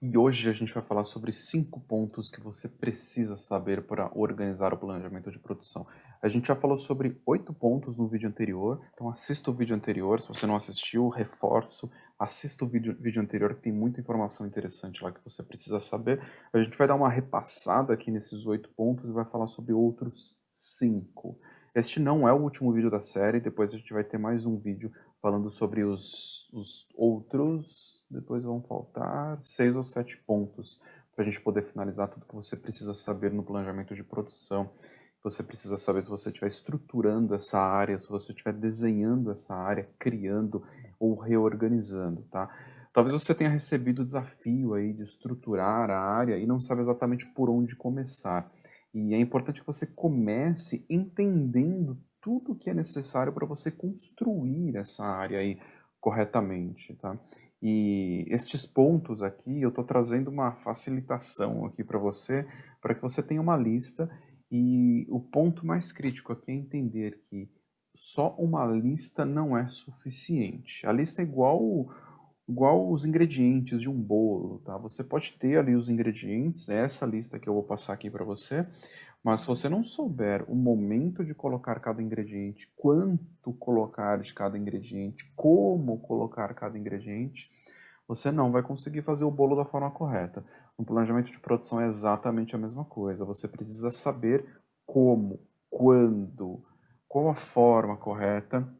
E hoje a gente vai falar sobre 5 pontos que você precisa saber para organizar o planejamento de produção. A gente já falou sobre 8 pontos no vídeo anterior, então assista o vídeo anterior, se você não assistiu, reforço, assista o vídeo anterior que tem muita informação interessante lá que você precisa saber. A gente vai dar uma repassada aqui nesses 8 pontos e vai falar sobre outros 5. Este não é o último vídeo da série, depois a gente vai ter mais um vídeo falando sobre os outros, depois vão faltar 6 ou 7 pontos para a gente poder finalizar tudo que você precisa saber no planejamento de produção. Você precisa saber se você estiver estruturando essa área, se você estiver desenhando essa área, criando ou reorganizando, tá? Talvez você tenha recebido o desafio aí de estruturar a área e não sabe exatamente por onde começar. E é importante que você comece entendendo tudo que é necessário para você construir essa área aí corretamente, tá? E estes pontos aqui, eu estou trazendo uma facilitação aqui para que você tenha uma lista, e o ponto mais crítico aqui é entender que só uma lista não é suficiente. A lista é igual os ingredientes de um bolo, tá? Você pode ter ali os ingredientes, é essa lista que eu vou passar aqui para você, mas se você não souber o momento de colocar cada ingrediente, quanto colocar de cada ingrediente, como colocar cada ingrediente, você não vai conseguir fazer o bolo da forma correta. No planejamento de produção é exatamente a mesma coisa. Você precisa saber como, quando, qual a forma correta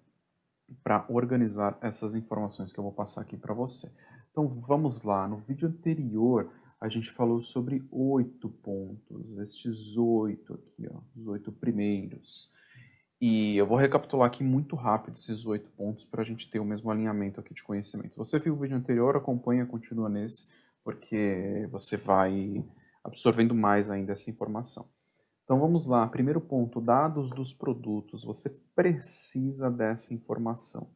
para organizar essas informações que eu vou passar aqui para você. Então vamos lá, no vídeo anterior a gente falou sobre 8 pontos, estes 8 aqui, ó, os 8 primeiros. E eu vou recapitular aqui muito rápido esses 8 pontos para a gente ter o mesmo alinhamento aqui de conhecimento. Se você viu o vídeo anterior, acompanha, continua nesse, porque você vai absorvendo mais ainda essa informação. Então vamos lá, primeiro ponto, dados dos produtos. Você precisa dessa informação.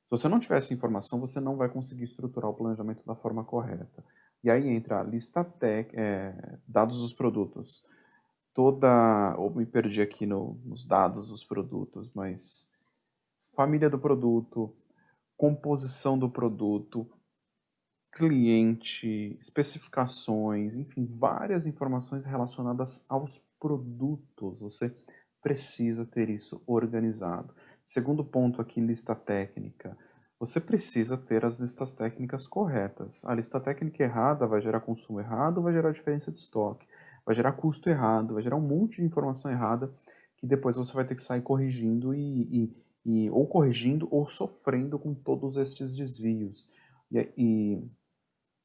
Se você não tiver essa informação, você não vai conseguir estruturar o planejamento da forma correta. E aí entra a lista dados dos produtos. Eu me perdi aqui nos dados dos produtos, mas família do produto, composição do produto, cliente, especificações, enfim, várias informações relacionadas aos produtos. Você precisa ter isso organizado. Segundo ponto aqui, lista técnica. Você precisa ter as listas técnicas corretas. A lista técnica errada vai gerar consumo errado, vai gerar diferença de estoque, vai gerar custo errado, vai gerar um monte de informação errada que depois você vai ter que sair corrigindo ou corrigindo ou sofrendo com todos estes desvios.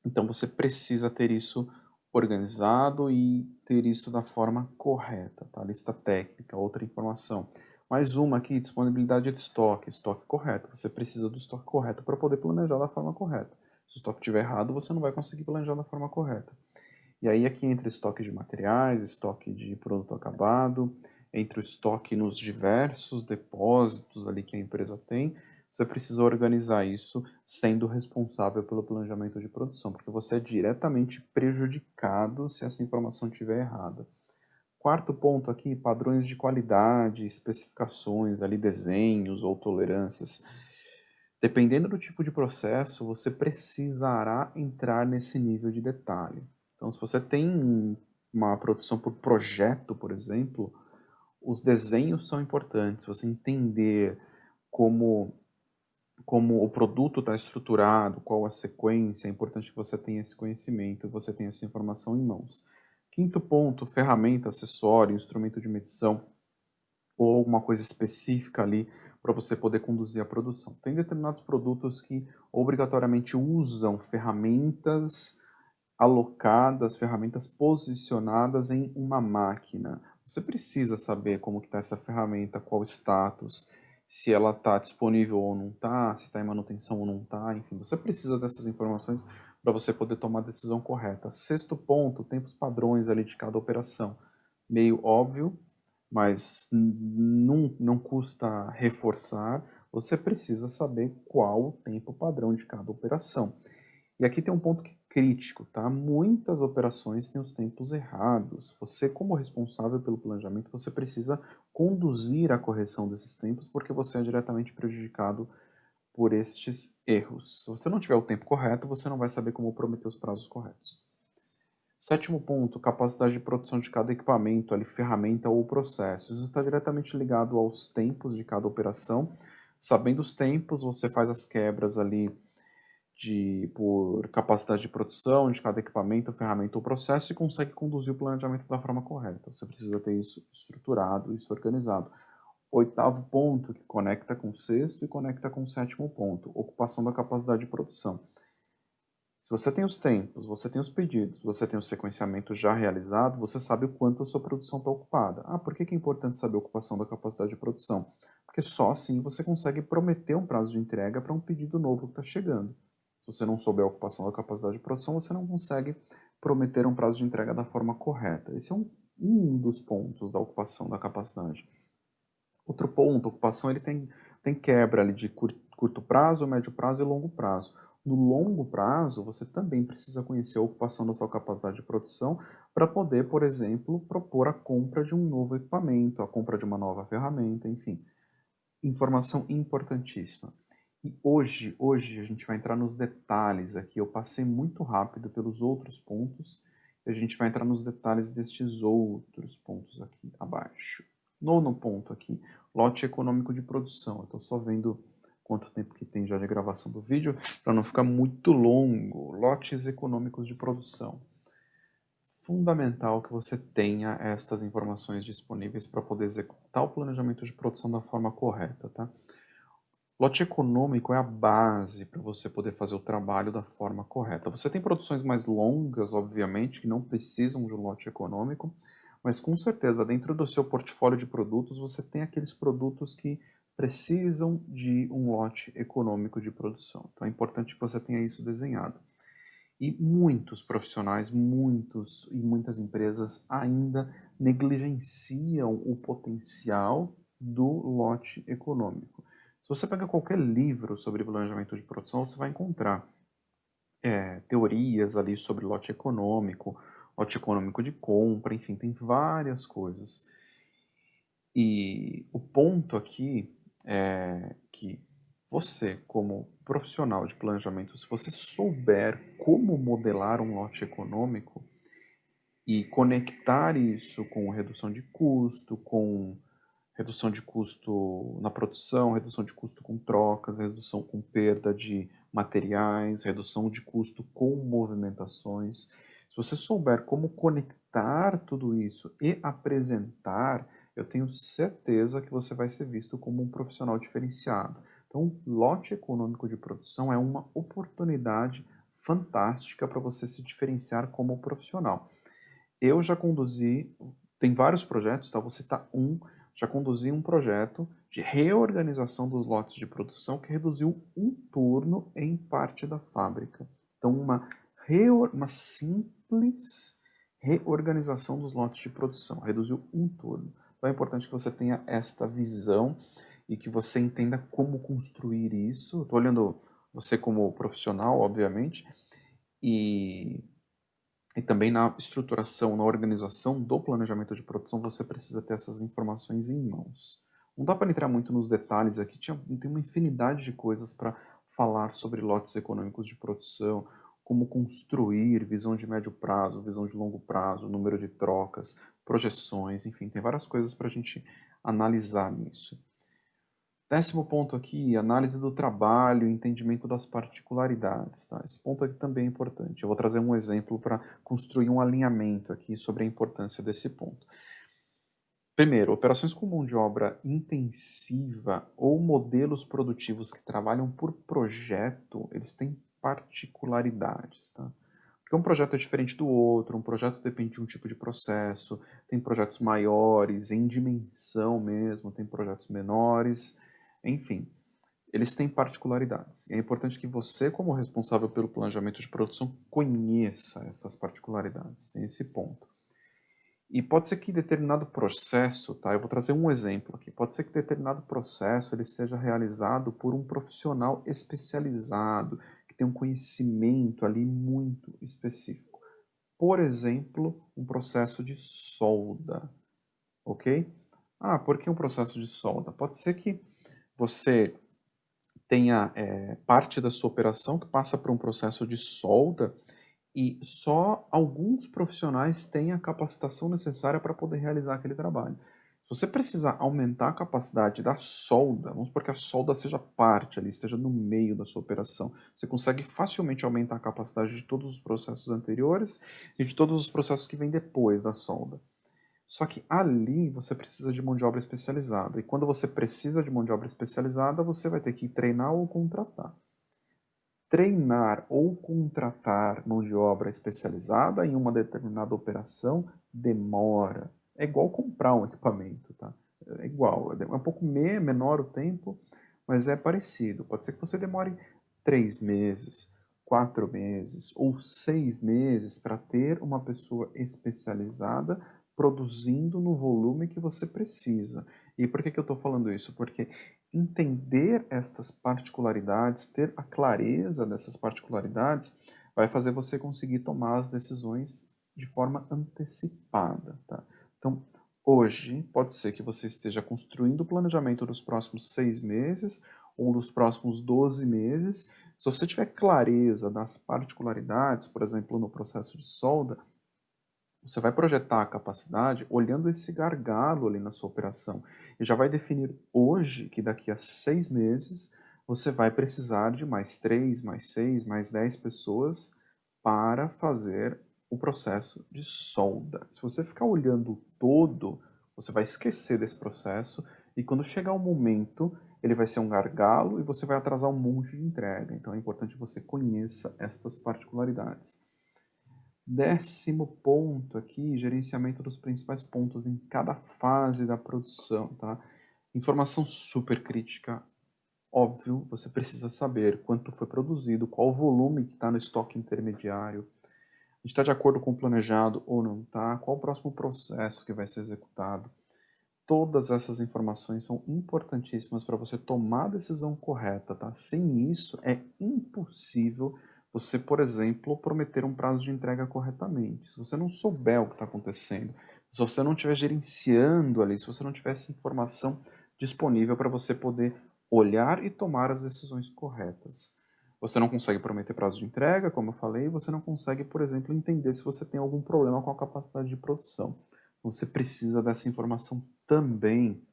Então você precisa ter isso organizado e ter isso da forma correta, tá? Lista técnica, outra informação. Mais uma aqui, disponibilidade de estoque, estoque correto. Você precisa do estoque correto para poder planejar da forma correta. Se o estoque estiver errado, você não vai conseguir planejar da forma correta. E aí aqui entre estoque de materiais, estoque de produto acabado, entre o estoque nos diversos depósitos ali que a empresa tem, você precisa organizar isso sendo responsável pelo planejamento de produção, porque você é diretamente prejudicado se essa informação estiver errada. Quarto ponto aqui, padrões de qualidade, especificações, ali desenhos ou tolerâncias. Dependendo do tipo de processo, você precisará entrar nesse nível de detalhe. Então, se você tem uma produção por projeto, por exemplo, os desenhos são importantes. Você entender como, como o produto está estruturado, qual a sequência, é importante que você tenha esse conhecimento, você tenha essa informação em mãos. Quinto ponto, ferramenta, acessório, instrumento de medição ou alguma coisa específica ali para você poder conduzir a produção. Tem determinados produtos que obrigatoriamente usam ferramentas alocadas, ferramentas posicionadas em uma máquina. Você precisa saber como que está essa ferramenta, qual o status, se ela está disponível ou não está, se está em manutenção ou não está, enfim, você precisa dessas informações para você poder tomar a decisão correta. Sexto ponto, tempos padrões ali de cada operação. Meio óbvio, mas não custa reforçar, você precisa saber qual o tempo padrão de cada operação. E aqui tem um ponto que é crítico, tá? Muitas operações têm os tempos errados. Você, como responsável pelo planejamento, você precisa conduzir a correção desses tempos, porque você é diretamente prejudicado por estes erros. Se você não tiver o tempo correto, você não vai saber como prometer os prazos corretos. Sétimo ponto, capacidade de produção de cada equipamento, ali, ferramenta ou processo. Isso está diretamente ligado aos tempos de cada operação. Sabendo os tempos, você faz as quebras ali por capacidade de produção de cada equipamento, ferramenta ou processo e consegue conduzir o planejamento da forma correta. Você precisa ter isso estruturado, isso organizado. Oitavo ponto, que conecta com o sexto e conecta com o sétimo ponto, ocupação da capacidade de produção. Se você tem os tempos, você tem os pedidos, você tem o sequenciamento já realizado, você sabe o quanto a sua produção está ocupada. Ah, por que é importante saber a ocupação da capacidade de produção? Porque só assim você consegue prometer um prazo de entrega para um pedido novo que está chegando. Se você não souber a ocupação da capacidade de produção, você não consegue prometer um prazo de entrega da forma correta. Esse é um dos pontos da ocupação da capacidade. Outro ponto, a ocupação ele tem quebra ali de curto prazo, médio prazo e longo prazo. No longo prazo, você também precisa conhecer a ocupação da sua capacidade de produção para poder, por exemplo, propor a compra de um novo equipamento, a compra de uma nova ferramenta, enfim. Informação importantíssima. E hoje a gente vai entrar nos detalhes aqui. Eu passei muito rápido pelos outros pontos e a gente vai entrar nos detalhes destes outros pontos aqui abaixo. Nono ponto aqui, lote econômico de produção. Eu estou só vendo quanto tempo que tem já de gravação do vídeo para não ficar muito longo. Lotes econômicos de produção. Fundamental que você tenha estas informações disponíveis para poder executar o planejamento de produção da forma correta, tá? Lote econômico é a base para você poder fazer o trabalho da forma correta. Você tem produções mais longas, obviamente, que não precisam de um lote econômico, mas com certeza dentro do seu portfólio de produtos você tem aqueles produtos que precisam de um lote econômico de produção. Então é importante que você tenha isso desenhado. E muitos profissionais, muitas empresas ainda negligenciam o potencial do lote econômico. Se você pega qualquer livro sobre planejamento de produção, você vai encontrar teorias ali sobre lote econômico de compra, enfim, tem várias coisas. E o ponto aqui é que você, como profissional de planejamento, se você souber como modelar um lote econômico e conectar isso com redução de custo, com redução de custo na produção, redução de custo com trocas, redução com perda de materiais, redução de custo com movimentações. Se você souber como conectar tudo isso e apresentar, eu tenho certeza que você vai ser visto como um profissional diferenciado. Então, lote econômico de produção é uma oportunidade fantástica para você se diferenciar como profissional. Eu já conduzi, tem vários projetos, tá? Vou citar um, já conduzi um projeto de reorganização dos lotes de produção que reduziu um turno em parte da fábrica. Então, uma simples reorganização dos lotes de produção, reduziu um turno. Então, é importante que você tenha esta visão e que você entenda como construir isso. Estou olhando você como profissional, obviamente, e também na estruturação, na organização do planejamento de produção, você precisa ter essas informações em mãos. Não dá para entrar muito nos detalhes aqui, tem uma infinidade de coisas para falar sobre lotes econômicos de produção, como construir, visão de médio prazo, visão de longo prazo, número de trocas, projeções, enfim, tem várias coisas para a gente analisar nisso. Décimo ponto aqui, análise do trabalho, entendimento das particularidades. Tá? Esse ponto aqui também é importante. Eu vou trazer um exemplo para construir um alinhamento aqui sobre a importância desse ponto. Primeiro, operações com mão de obra intensiva ou modelos produtivos que trabalham por projeto, eles têm particularidades. Tá? Porque um projeto é diferente do outro, um projeto depende de um tipo de processo, tem projetos maiores, em dimensão mesmo, tem projetos menores, enfim, eles têm particularidades. E é importante que você, como responsável pelo planejamento de produção, conheça essas particularidades, tem esse ponto. E pode ser que determinado processo, tá? Eu vou trazer um exemplo aqui. Pode ser que determinado processo ele seja realizado por um profissional especializado, que tem um conhecimento ali muito específico. Por exemplo, um processo de solda, ok? Ah, por que um processo de solda? Pode ser que você tenha parte da sua operação que passa por um processo de solda e só alguns profissionais têm a capacitação necessária para poder realizar aquele trabalho. Se você precisar aumentar a capacidade da solda, vamos supor que a solda seja parte ali, esteja no meio da sua operação, você consegue facilmente aumentar a capacidade de todos os processos anteriores e de todos os processos que vêm depois da solda. Só que ali você precisa de mão de obra especializada. E quando você precisa de mão de obra especializada, você vai ter que treinar ou contratar. Treinar ou contratar mão de obra especializada em uma determinada operação demora. É igual comprar um equipamento, tá? É igual, é um pouco menor o tempo, mas é parecido. Pode ser que você demore 3 meses, 4 meses ou 6 meses para ter uma pessoa especializada produzindo no volume que você precisa. E por que eu estou falando isso? Porque entender estas particularidades, ter a clareza dessas particularidades, vai fazer você conseguir tomar as decisões de forma antecipada, tá? Então, hoje, pode ser que você esteja construindo o planejamento dos próximos 6 meses ou dos próximos 12 meses. Se você tiver clareza das particularidades, por exemplo, no processo de solda, você vai projetar a capacidade olhando esse gargalo ali na sua operação e já vai definir hoje que daqui a 6 meses você vai precisar de mais 3, mais 6, mais 10 pessoas para fazer o processo de solda. Se você ficar olhando o todo, você vai esquecer desse processo e quando chegar o momento, ele vai ser um gargalo e você vai atrasar um monte de entrega. Então é importante que você conheça estas particularidades. 10º ponto aqui, gerenciamento dos principais pontos em cada fase da produção, tá? Informação super crítica, óbvio, você precisa saber quanto foi produzido, qual o volume que está no estoque intermediário, a gente está de acordo com o planejado ou não está, qual o próximo processo que vai ser executado. Todas essas informações são importantíssimas para você tomar a decisão correta, tá? Sem isso, é impossível você, por exemplo, prometer um prazo de entrega corretamente. Se você não souber o que está acontecendo, se você não estiver gerenciando ali, se você não tiver essa informação disponível para você poder olhar e tomar as decisões corretas. Você não consegue prometer prazo de entrega, como eu falei, você não consegue, por exemplo, entender se você tem algum problema com a capacidade de produção. Você precisa dessa informação também.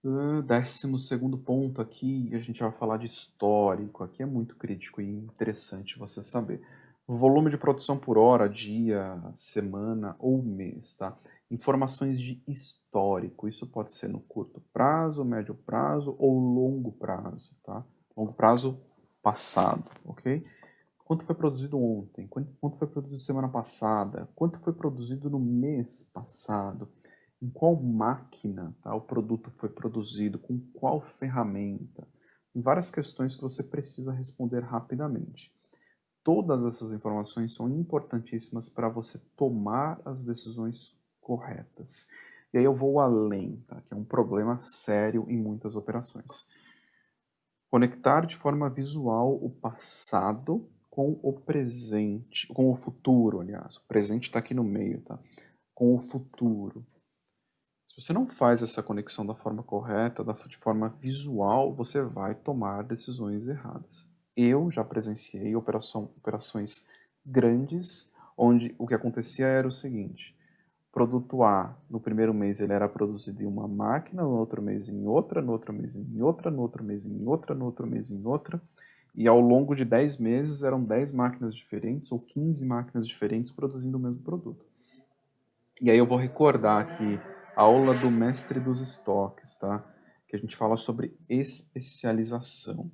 12º ponto aqui, a gente vai falar de histórico. Aqui é muito crítico e interessante você saber. Volume de produção por hora, dia, semana ou mês, tá? Informações de histórico. Isso pode ser no curto prazo, médio prazo ou longo prazo, tá? Longo prazo passado, ok? Quanto foi produzido ontem? Quanto foi produzido semana passada? Quanto foi produzido no mês passado? Em qual máquina, tá, o produto foi produzido? Com qual ferramenta? Em várias questões que você precisa responder rapidamente. Todas essas informações são importantíssimas para você tomar as decisões corretas. E aí eu vou além, tá, que é um problema sério em muitas operações. Conectar de forma visual o passado com o presente, com o futuro, aliás. O presente está aqui no meio, tá? Com o futuro. Se você não faz essa conexão da forma correta, de forma visual, você vai tomar decisões erradas. Eu já presenciei operações grandes, onde o que acontecia era o seguinte: produto A, no primeiro mês ele era produzido em uma máquina, no outro mês em outra, no outro mês em outra, no outro mês em outra, no outro mês em outra, e ao longo de 10 meses eram 10 máquinas diferentes ou 15 máquinas diferentes produzindo o mesmo produto. E aí eu vou recordar aqui a aula do mestre dos estoques, tá? Que a gente fala sobre especialização.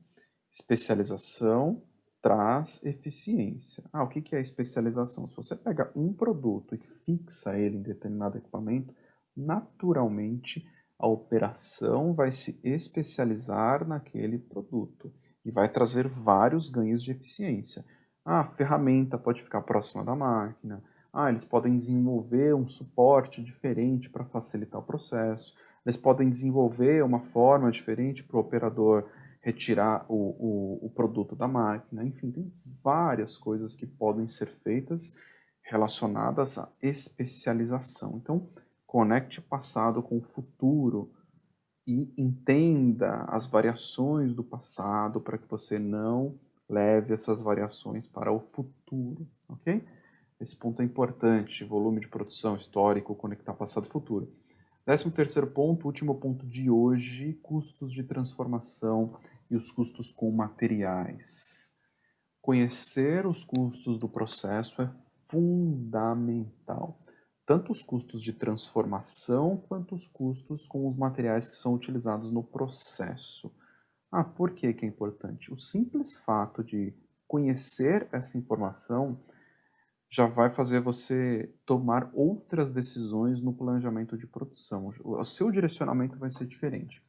Especialização traz eficiência. O que é especialização? Se você pega um produto e fixa ele em determinado equipamento, naturalmente a operação vai se especializar naquele produto e vai trazer vários ganhos de eficiência. A ferramenta pode ficar próxima da máquina. Eles podem desenvolver um suporte diferente para facilitar o processo. Eles podem desenvolver uma forma diferente para o operador retirar o produto da máquina. Enfim, tem várias coisas que podem ser feitas relacionadas à especialização. Então, conecte passado com o futuro e entenda as variações do passado para que você não leve essas variações para o futuro, ok? Esse ponto é importante, volume de produção, histórico, conectar passado e futuro. 13º ponto, último ponto de hoje, custos de transformação e os custos com materiais. Conhecer os custos do processo é fundamental. Tanto os custos de transformação quanto os custos com os materiais que são utilizados no processo. Por que que é importante? O simples fato de conhecer essa informação já vai fazer você tomar outras decisões no planejamento de produção. O seu direcionamento vai ser diferente.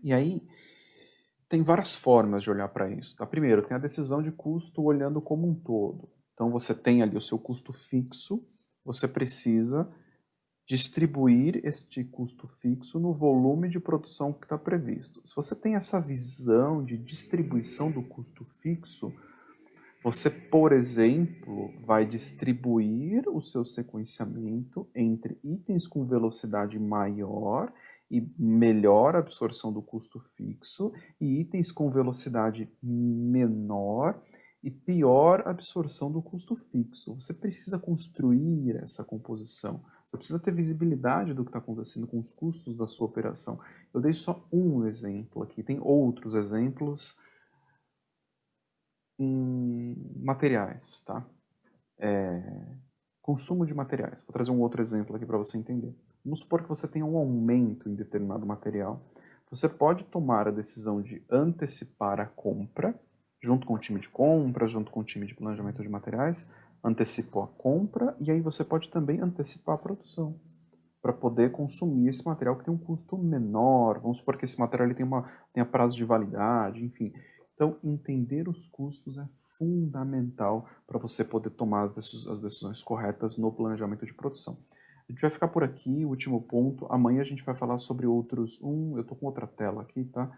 E aí, tem várias formas de olhar para isso. Primeiro, tem a decisão de custo olhando como um todo. Então, você tem ali o seu custo fixo, você precisa distribuir este custo fixo no volume de produção que está previsto. Se você tem essa visão de distribuição do custo fixo, você, por exemplo, vai distribuir o seu sequenciamento entre itens com velocidade maior e melhor absorção do custo fixo e itens com velocidade menor e pior absorção do custo fixo. Você precisa construir essa composição. Você precisa ter visibilidade do que está acontecendo com os custos da sua operação. Eu dei só um exemplo aqui, tem outros exemplos em materiais, tá? Consumo de materiais. Vou trazer um outro exemplo aqui para você entender. Vamos supor que você tenha um aumento em determinado material. Você pode tomar a decisão de antecipar a compra, junto com o time de compra, junto com o time de planejamento de materiais, antecipou a compra e aí você pode também antecipar a produção para poder consumir esse material que tem um custo menor. Vamos supor que esse material ele tenha prazo de validade, enfim. Então, entender os custos é fundamental para você poder tomar as decisões corretas no planejamento de produção. A gente vai ficar por aqui, o último ponto. Amanhã a gente vai falar sobre outros... eu estou com outra tela aqui, tá?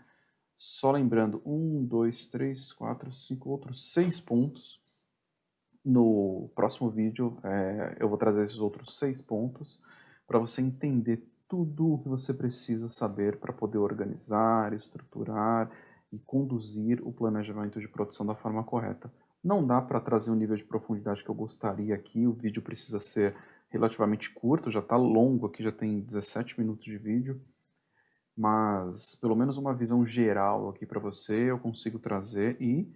Só lembrando, 1, 2, 3, 4, 5, outros 6 pontos. No próximo vídeo eu vou trazer esses outros 6 pontos para você entender tudo o que você precisa saber para poder organizar, estruturar e conduzir o planejamento de produção da forma correta. Não dá para trazer o nível de profundidade que eu gostaria aqui, o vídeo precisa ser relativamente curto, já está longo aqui, já tem 17 minutos de vídeo, mas pelo menos uma visão geral aqui para você eu consigo trazer e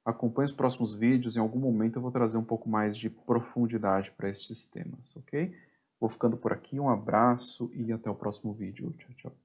acompanhe os próximos vídeos, em algum momento eu vou trazer um pouco mais de profundidade para estes temas, ok? Vou ficando por aqui, um abraço e até o próximo vídeo. Tchau, tchau.